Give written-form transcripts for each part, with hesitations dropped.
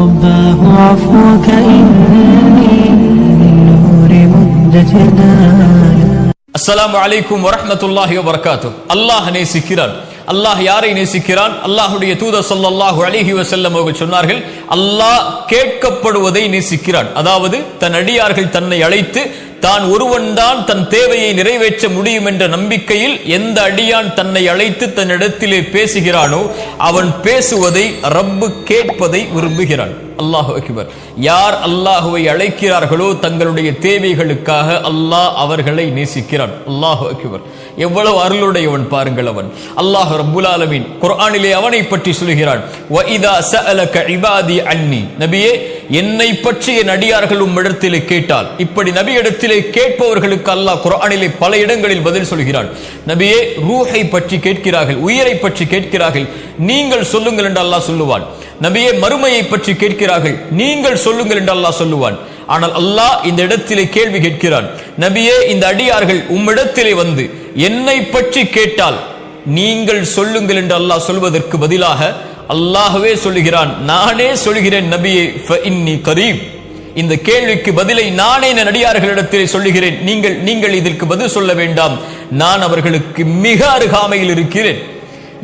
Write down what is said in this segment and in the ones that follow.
رباه عفوك إني للنور مدتنا. அஸ்ஸலாமு அலைக்கும் வரஹ்மத்துல்லாஹி வபரகாத்துஹு. அல்லாஹ் நேசிக்கிறான். அல்லாஹ் யாரை நேசிக்கிறான்? அல்லாஹ்வுடைய தூதர் ஸல்லல்லாஹு அலைஹி வஸல்லம் அவர்கள் சொன்னார்கள், அல்லாஹ் கேட்கப்படுவதை நேசிக்கிறான். அதாவது தன் அடியார்கள் தன்னை அழைத்து தான் ஒருவன் தான் தன் தேவையை நிறைவேற்ற முடியும் என்ற நம்பிக்கையில் எந்த அடியான் தன்னை அழைத்து தன்னிடத்திலே பேசுகிறானோ அவன் பேசுவதை ரப்பு கேட்பதை விரும்புகிறான். அல்லாஹு அக்பர். யார் அல்லாஹுவை அழைக்கிறார்களோ தங்களுடைய தேவைகளுக்காக அல்லாஹ் அவர்களை நேசிக்கிறான். அல்லாஹு அக்பர். எவ்வளவு அருளுடையவன் பாருங்கள் அவன். அல்லாஹ் ரப்புல் ஆலமீன் குர்ஆனிலே அவனை பற்றி சொல்கிறான், வஇதா சஅலக இபாதி அன்னி. நபியே, என்னை பற்றி என் அடியார்கள் உம்மிடத்திலே கேட்டால். இப்படி நபியிடத்திலே கேட்பவர்களுக்கு அல்லாஹ் குர்ஆனிலே பல இடங்களில் பதில் சொல்கிறான். நபியே, ரூஹை பற்றி கேட்கிறார்கள், உயிரை பற்றி கேட்கிறார்கள், நீங்கள் சொல்லுங்கள் என்று அல்லாஹ் சொல்லுவான். நபியே, மறுமையை பற்றி கேட்கிறார்கள், நீங்கள் சொல்லுங்கள் என்று அல்லாஹ் சொல்லுவான். ஆனால் அல்லாஹ் இந்த இடத்திலே கேள்வி கேட்கிறான், நபியே, இந்த அடியார்கள் உம்மிடத்திலே வந்து என்னை பற்றி கேட்டால் நீங்கள் சொல்லுங்கள் என்று அல்லாஹ் சொல்வதற்கு பதிலாக அல்லாஹ்வே சொல்லுகிறான், நானே சொல்கிறேன் நபியே, ஃபஇன்னி கரீப். இந்த கேள்விக்கு பதிலை நானே என் அடியார்களிடத்திலே சொல்லுகிறேன், நீங்கள் இதற்கு பதில் சொல்ல வேண்டாம், நான் அவர்களுக்கு மிக அருகாமையில் இருக்கிறேன்.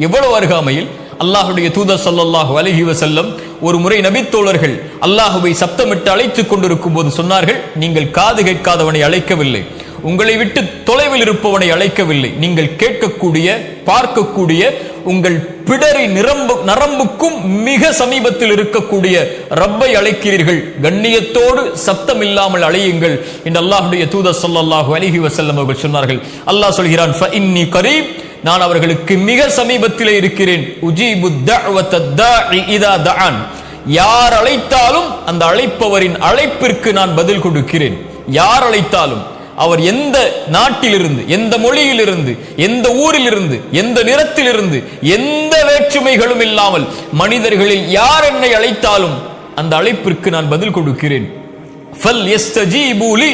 எவ்வளவு அருகாமையில்? அல்லாஹுடைய தூதர் ஸல்லல்லாஹு அலைஹி வஸல்லம் ஒரு முறை நபித்தோழர்கள் அல்லாஹுவை சப்தமிட்டு அழைத்துக் கொண்டிருக்கும் போது சொன்னார்கள், நீங்கள் காது கேட்காதவனை அழைக்கவில்லை, உங்களை விட்டு தொலைவில் இருப்பவனை அழைக்கவில்லை, நீங்கள் கேட்கக்கூடிய பார்க்கக்கூடிய உங்கள் பிடரி நரம்புக்கும் மிக சமீபத்தில் இருக்கக்கூடிய ரப்பை அழைக்கிறீர்கள், கண்ணியத்தோடு சப்தம் இல்லாமல் அழையுங்கள் என்று அல்லாஹுடைய தூதர் ஸல்லல்லாஹு அலைஹி வஸல்லம் அவர்கள் சொன்னார்கள். அல்லாஹ் சொல்கிறான், ஃபஇன்னி கரீப், நான் அவர்களுக்கு மிக சமீபத்திலே இருக்கிறேன். உஜீபு தஅவத தாஇ இதா தஆன். யார் அழைத்தாலும் அந்த அழைப்பவரின் அழைப்பிற்கு நான் பதில் கொடுக்கிறேன். யார் அழைத்தாலும், அவர் எந்த நாட்டிலிருந்து, எந்த மொழியிலிருந்து, எந்த ஊரிலிருந்து, எந்த நிறத்திலிருந்து, எந்த வேற்றுமைகளும் இல்லாமல் மனிதர்களில் யார் என்னை அழைத்தாலும் அந்த அழைப்பிற்கு நான் பதில் கொடுக்கிறேன். ஃபல் யஸ்தஜீபு லி,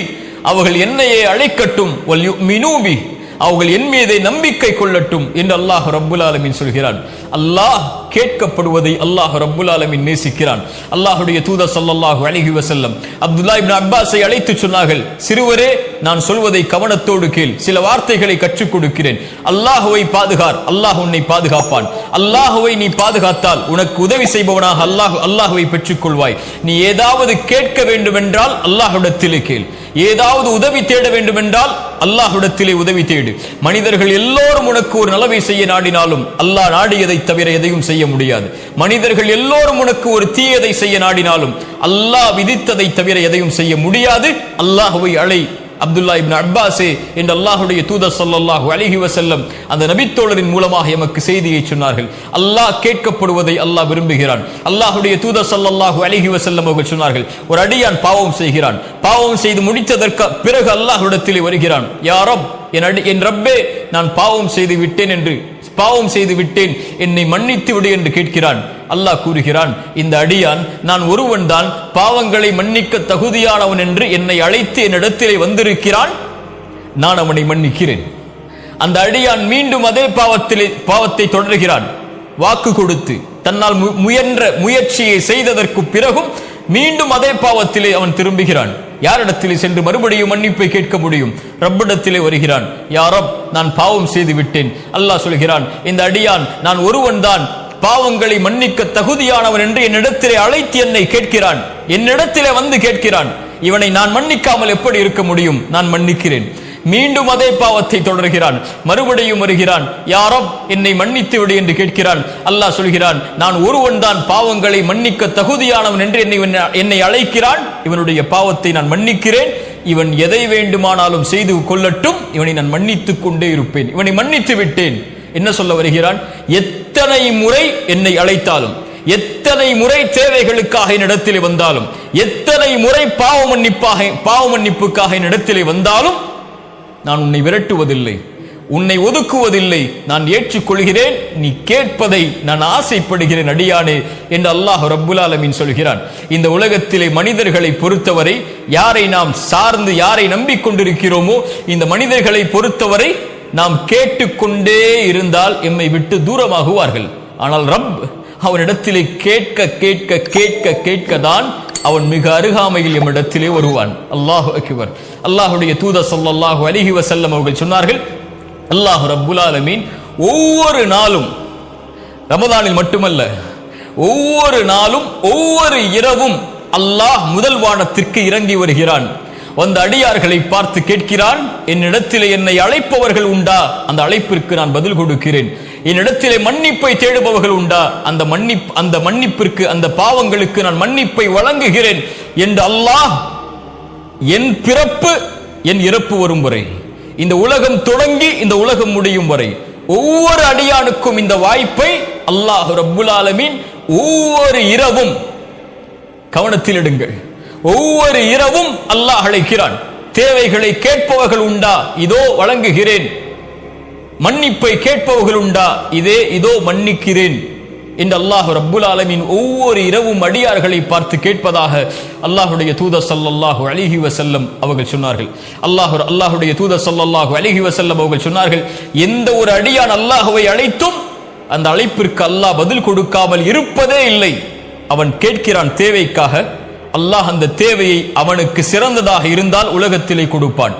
அவர்கள் என்னையே அழைக்கட்டும், வல் யுமினூ பி, அவர்கள் என் மீதே நம்பிக்கை கொள்ளட்டும் என்று அல்லாஹ் ரப்புல் ஆலமீன் சொல்கிறான். அல்லாஹ் கேட்கப்படுவதை அல்லாஹ் ரப்புல் ஆலமீன் நேசிக்கிறான். அல்லாஹ்வுடைய தூதர் ஸல்லல்லாஹு அலைஹி வஸல்லம் அப்துல்லாஹ் இப்னு அப்பாஸை அழைத்து சொன்னார்கள், சிறுவரே, நான் சொல்வதை கவனத்தோடு கேள், சில வார்த்தைகளை கற்றுக் கொடுக்கிறேன். அல்லாஹ்வை பாதுகார், அல்லாஹ் உன்னை பாதுகாப்பான். அல்லாஹ்வை நீ பாதுகாத்தால் உனக்கு உதவி செய்பவனாக அல்லாஹ்வை பெற்றுக் கொள்வாய். நீ ஏதாவது கேட்க வேண்டும் என்றால் அல்லாஹ்விடத்திலே கேள், ஏதாவது உதவி தேட வேண்டும் என்றால் அல்லாஹ்விடத்திலே உதவி தேடு. மனிதர்கள் எல்லோரும் உனக்கு ஒரு நலவை செய்ய நாடினாலும் அல்லாஹ் நாடியதை தவிர எதையும் செய்ய முடியாது. மனிதர்கள் எல்லோரும் உனக்கு ஒரு தீயதை செய்ய நாடினாலும் அல்லாஹ் விதித்ததை தவிர எதையும் செய்ய முடியாது. அல்லாஹ்வை அழை. அப்துல்லாஹ் இப்னு அப்பாஸே என்று அல்லாஹ்வுடைய தூதர் ஸல்லல்லாஹு அலைஹி வஸல்லம் அந்த நபித்தோழரின் மூலமாக எமக்கு செய்தியை சொன்னார்கள். அல்லாஹ் கேட்கப்படுவதை அல்லாஹ் விரும்புகிறான். அல்லாஹ்வுடைய தூதர் ஸல்லல்லாஹு அலைஹி வஸல்லம் அவர்கள் சொன்னார்கள், ஒரு அடியான் பாவம் செய்கிறான், பாவம் செய்து முடித்ததற்கு பிறகு அல்லாஹ்விடத்திலே வருகிறான், யா ரப், என் ரப்பே, நான் பாவம் செய்து விட்டேன், என்னை மன்னித்து விடு என்று கேட்கிறான். அல்லாஹ் கூறுகிறான், இந்த அடியான் நான் ஒருவன் தான் பாவங்களை மன்னிக்க தகுதியானவன் என்று என்னை அழைத்து என்னிடத்திலே வந்திருக்கிறான், நான் அவனை மன்னிக்கிறேன். அந்த அடியான் மீண்டும் அதே பாவத்தை தொடர்கிறான். வாக்கு கொடுத்து தன்னால் முயன்ற முயற்சியை செய்ததற்கு பிறகும் மீண்டும் அதே பாவத்திலே அவன் திரும்புகிறான். யாரிடத்திலே சென்று மறுபடியும் மன்னிப்பை கேட்க முடியும்? ரப்பிடத்திலே வருகிறான், யா ரப், நான் பாவம் செய்து விட்டேன். அல்லாஹ் சொல்கிறான், இந்த அடியான் நான் ஒருவன் தான் பாவங்களை மன்னிக்க தகுதியானவன் என்று என்னிடத்திலே அழைத்து என்னை கேட்கிறான், என்னிடத்திலே வந்து கேட்கிறான். இவனை நான் மன்னிக்காமல் எப்படி இருக்க முடியும்? நான் மன்னிக்கிறேன். மீண்டும் அதே பாவத்தை தொடர்கிறான், மறுபடியும் வருகிறான், யா ரப், என்னை மன்னித்து விடு என்று கேட்கிறான். அல்லாஹ் சொல்கிறான், நான் ஒருவன் தான் பாவங்களை மன்னிக்க தகுதியானவன் என்று என்னை அழைக்கிறான், இவனுடைய பாவத்தை நான் மன்னிக்கிறேன், இவன் எதை வேண்டுமானாலும் செய்து கொள்ளட்டும், இவனை நான் மன்னித்துக் கொண்டே இருப்பேன், இவனை மன்னித்து விட்டேன். என்ன சொல்ல வருகிறான்? எத்தனை முறை என்னை அழைத்தாலும், எத்தனை முறை தேவைகளுக்காக என்னிடத்திலே வந்தாலும், எத்தனை முறை பாவ மன்னிப்புக்காக என்னிடத்திலே வந்தாலும் நான் உன்னை விரட்டுவதில்லை, உன்னை ஒதுக்குவதில்லை, நான் ஏற்றுக்கொள்கிறேன், நீ கேட்பதை நான் ஆசைப்படுகிறேன் அடியானே என்று அல்லாஹ் ரப்புல் ஆலமீன் சொல்கிறான். இந்த உலகத்திலே மனிதர்களை பொறுத்தவரை, யாரை நாம் சார்ந்து யாரை நம்பிக்கொண்டிருக்கிறோமோ இந்த மனிதர்களை பொறுத்தவரை நாம் கேட்டுக்கொண்டே இருந்தால் எம்மை விட்டு தூரமாகுவார்கள். ஆனால் ரப் அவனிடத்திலே கேட்க கேட்க கேட்க கேட்கதான் அவன் மிக அருகாமையில் எம்மிடத்திலே வருவான். அல்லாஹு அக்பர். அல்லாஹுடைய தூதர் ஸல்லல்லாஹு அலைஹி வஸல்லம் அவர்கள் சொன்னார்கள், அல்லாஹ் ரப்புல் ஆலமீன் ஒவ்வொரு நாளும், ரமதானில் மட்டுமல்ல, ஒவ்வொரு நாளும் ஒவ்வொரு இரவும் அல்லாஹ் முதல் வானத்திற்கு இறங்கி வருகிறான். அந்த அடியார்களை பார்த்து கேட்கிறான், என்னிடத்திலே என்னை அழைப்பவர்கள் உண்டா? அந்த அழைப்பிற்கு நான் பதில் கொடுக்கிறேன். என்னிடத்திலே மன்னிப்பை தேடுபவர்கள் உண்டா? அந்த மன்னிப்பிற்கு, அந்த பாவங்களுக்கு நான் மன்னிப்பை வழங்குகிறேன் என்று அல்லாஹ் என் பிறப்பு என் இறப்பு வரும் வரை, இந்த உலகம் தொடங்கி இந்த உலகம் முடியும் வரை ஒவ்வொரு அடியானுக்கும் இந்த வாய்ப்பை அல்லாஹ் ரப்புல் ஆலமீன் ஒவ்வொரு இரவும், கவனத்தில் எடுங்கள், ஒவ்வொரு இரவும் அல்லாஹ் அழைக்கிறான். தேவைகளை கேட்பவர்கள் உண்டா? இதோ வழங்குகிறேன். மன்னிப்பை கேட்பவர்கள் உண்டா? இதோ மன்னிக்கிறேன் என்று அல்லாஹ் ரப்புல் ஆலமீன் ஒவ்வொரு இரவும் அடியார்களை பார்த்து கேட்பதாக அல்லாஹுடைய தூதர் ஸல்லல்லாஹு அலைஹி வஸல்லம் அவர்கள் சொன்னார்கள். அல்லாஹுடைய தூதர் ஸல்லல்லாஹு அலைஹி வஸல்லம் அவர்கள் சொன்னார்கள், எந்த ஒரு அடியான் அல்லாஹ்வை அழைத்தும் அந்த அழைப்பிற்கு அல்லாஹ் பதில் கொடுக்காமல் இருப்பதே இல்லை. அவன் கேட்கிறான் தேவைக்காக, அல்லாஹ் அந்த தேவையை அவனுக்கு சிறந்ததாக இருந்தால் உலகத்திலே கொடுப்பான்,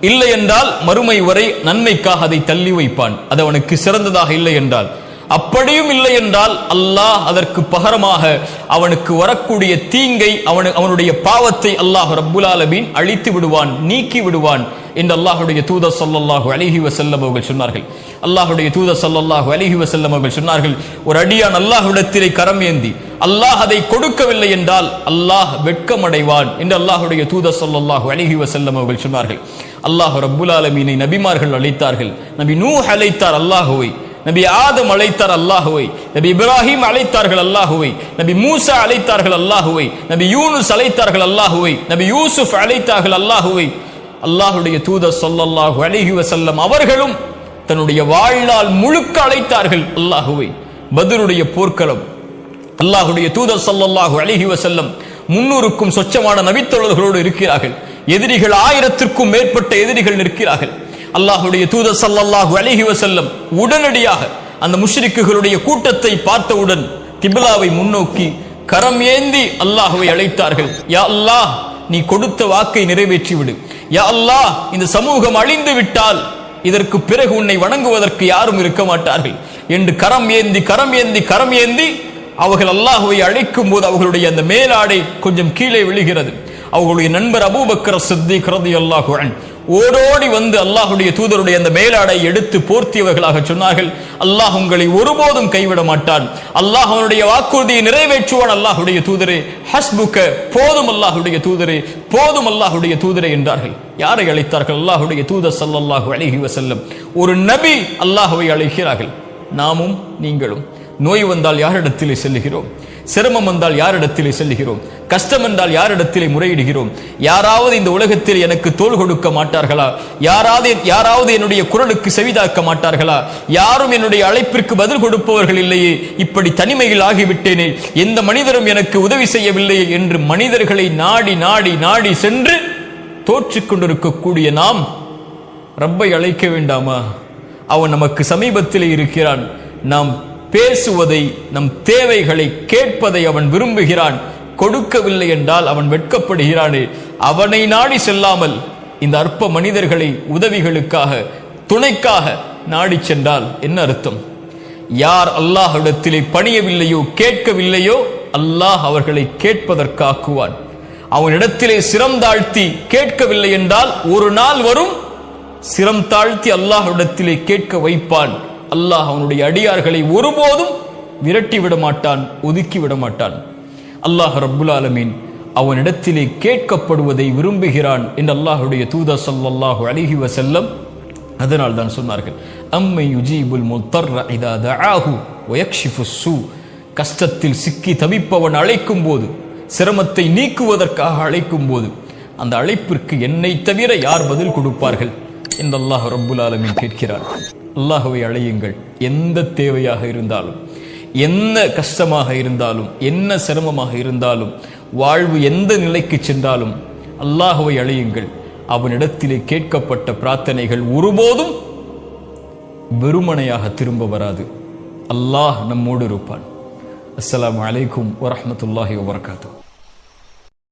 இல்லை என்றால் மறுமை வரை நன்மைக்காக அதை தள்ளி வைப்பான். அது அவனுக்கு சிறந்ததாக இல்லை என்றால். அப்படியும் இல்லை என்றால் அல்லாஹ் அதற்கு பகரமாக அவனுக்கு வரக்கூடிய தீங்கை, அவனுடைய பாவத்தை அல்லாஹ் ரப்புல் ஆலமீன் அழித்து விடுவான், நீக்கி விடுவான் என்று அல்லாஹுடைய தூதர் ஸல்லல்லாஹு அலைஹி வஸல்லம் அவர்கள் சொன்னார்கள். அல்லாஹுடைய தூதர் ஸல்லல்லாஹு அலைஹி வஸல்லம் அவர்கள் சொன்னார்கள், ஒரு அடியான் அல்லாஹ்விடத்திலே கரம் ஏந்தி அல்லாஹ் அதை கொடுக்கவில்லை என்றால் அல்லாஹ் வெட்கமடைவான் என்று அல்லாஹுடைய தூதர் ஸல்லல்லாஹு அலைஹி வஸல்லம் அவர்கள் சொன்னார்கள். அல்லாஹ் ரப்புல் ஆலமீனை நபிமார்கள் அழைத்தார்கள். நபி நூஹ் அழைத்தார் அல்லாஹுவை, நபி ஆதம் அழைத்தார் அல்லாஹுவை, நபி இப்ராஹிம் அழைத்தார்கள் அல்லாஹுவை, நபி மூசா அழைத்தார்கள் அல்லாஹுவை, நபி யூனுஸ் அழைத்தார்கள் அல்லாஹுவை, நபி யூசுப் அழைத்தார்கள் அல்லாஹுவை. அல்லாஹுடைய தூதர் ஸல்லல்லாஹு அலைஹி வஸல்லம் அவர்களும் தன்னுடைய வாழ்நாள் முழுக்க அழைத்தார்கள் அல்லாஹுவை. பத்ருடைய போர்க்களம், அல்லாஹுடைய தூதர் ஸல்லல்லாஹு அலைஹி வஸல்லம் 300க்கும் சொச்சமான நபித்தோழர்களோடு இருக்கிறார்கள். எதிரிகள் 1000த்திற்கும் மேற்பட்ட எதிரிகள் நிற்கிறார்கள். அல்லாஹுடைய தூதர் ஸல்லல்லாஹு அலைஹி வஸல்லம் உடனடியாக அந்த முஷ்ரிக்குகளுடைய கூட்டத்தை பார்த்தவுடன் கிப்லாவை முன்னோக்கி கரம் ஏந்தி அல்லாஹ்வை அழைத்தார்கள். யா அல்லாஹ், நீ கொடுத்த வாக்கை நிறைவேற்றி விடு. யா அல்லாஹ், இந்த சமூகம் அழிந்து விட்டால் இதற்கு பிறகு உன்னை வணங்குவதற்கு யாரும் இருக்க மாட்டார்கள் என்று கரம் ஏந்தி கரம் ஏந்தி கரம் ஏந்தி அவர்கள் அல்லாஹ்வை அழைக்கும் போது அவர்களுடைய அந்த மேலாடை கொஞ்சம் கீழே விழுகிறது. அவர்களுடைய நண்பர் அபூபக்கர் சித்திக் ரலியல்லாஹு அன்ஹு ஓடோடி வந்து அல்லாஹுடைய தூதருடைய அந்த மேலாடை எடுத்து போர்த்தியவர்களாக சொன்னார்கள், அல்லாஹ் உங்களை ஒருபோதும் கைவிட மாட்டான், அல்லாஹ் அவனுடைய வாக்குறுதியை நிறைவேற்றுவான். அல்லாஹுடைய தூதரே, ஹஸ்புக்க, போதும் அல்லாஹுடைய தூதரே, போதும் அல்லாஹுடைய தூதரே என்றார்கள். யாரை அழைத்தார்கள்? அல்லாஹுடைய தூதர் ஸல்லல்லாஹு அலைஹி வஸல்லம். ஒரு நபி அல்லாஹ்வை அழைக்கிறார்கள். நாமும் நீங்களும் நோய் வந்தால் யாரிடத்திலே செல்லுகிறோம்? சிரமம் வந்தால் யாரிடத்திலே செல்லுகிறோம்? கஷ்டம் என்றால் யாரிடத்திலே முறையிடுகிறோம்? யாராவது இந்த உலகத்தில் எனக்கு தோள் கொடுக்க மாட்டார்களா? யாராவது என்னுடைய குரலுக்கு செவிதாக்க மாட்டார்களா? யாரும் என்னுடைய அழைப்பிற்கு பதில் கொடுப்பவர்கள் இல்லையே, இப்படி தனிமையில் ஆகிவிட்டேனே, எந்த மனிதரும் எனக்கு உதவி செய்யவில்லையே என்று மனிதர்களை நாடி நாடி நாடி சென்று தோற்றிக் கொண்டிருக்கக்கூடிய நாம் ரப்பை அழைக்க வேண்டாமா? அவன் நமக்கு சமீபத்திலே இருக்கிறான். நாம் பேசுவதை, நம் தேவைகளை கேட்பதை அவன் விரும்புகிறான். கொடுக்கவில்லை என்றால் அவன் வெட்கப்படுகிறானே, அவனை நாடி செல்லாமல் இந்த அற்ப மனிதர்களை உதவிகளுக்காக, துணைக்காக நாடி சென்றால் என்ன அர்த்தம்? யார் அல்லாஹ்விடத்திலே பணியவில்லையோ, கேட்கவில்லையோ, அல்லாஹ் அவர்களை கேட்பதற்காக்குவான். அவனிடத்திலே சிரம் தாழ்த்தி கேட்கவில்லை என்றால் ஒரு நாள் வரும், சிரம் தாழ்த்தி அல்லாஹ்விடத்திலே கேட்க வைப்பான். அல்லாஹ் அவனுடைய அடியார்களை ஒருபோதும் விரட்டி விட மாட்டான், ஒதுக்கி விட மாட்டான். அல்லாஹ் ரப்புல் ஆலமீன் அவனிடத்திலே கேட்கப்படுவதை விரும்புகிறான் என்று அல்லாஹுடைய தூதர் ஸல்லல்லாஹு அலைஹி வஸல்லம் அதனால் தான் சொன்னார்கள், அம்மை யுஜீபுல் முத்தர்ர இதா தஆஹு வயக்ஷிஃபுஸ் ஸூ. கஷ்டத்தில் சிக்கி தவிப்பவன் அழைக்கும் போது, சிரமத்தை நீக்குவதற்காக அழைக்கும் போது, அந்த அழைப்பிற்கு என்னை தவிர யார் பதில் கொடுப்பார்கள் என்று அல்லாஹ் ரப்புல் ஆலமீன் கேட்கிறார். அல்லாஹ்வை அழையுங்கள். எந்த தேவையாக இருந்தாலும், என்ன கஷ்டமாக இருந்தாலும், என்ன சிரமமாக இருந்தாலும், வாழ்வு எந்த நிலைக்கு சென்றாலும் அல்லாஹ்வை அழையுங்கள். அவனிடத்திலே கேட்கப்பட்ட பிரார்த்தனைகள் ஒருபோதும் வெறுமனையாக திரும்ப வராது. அல்லாஹ் நம்மோடு இருப்பான். அஸ்ஸலாமு அலைக்கும் வரஹ்மத்துல்லாஹி வபரகாத்துஹு.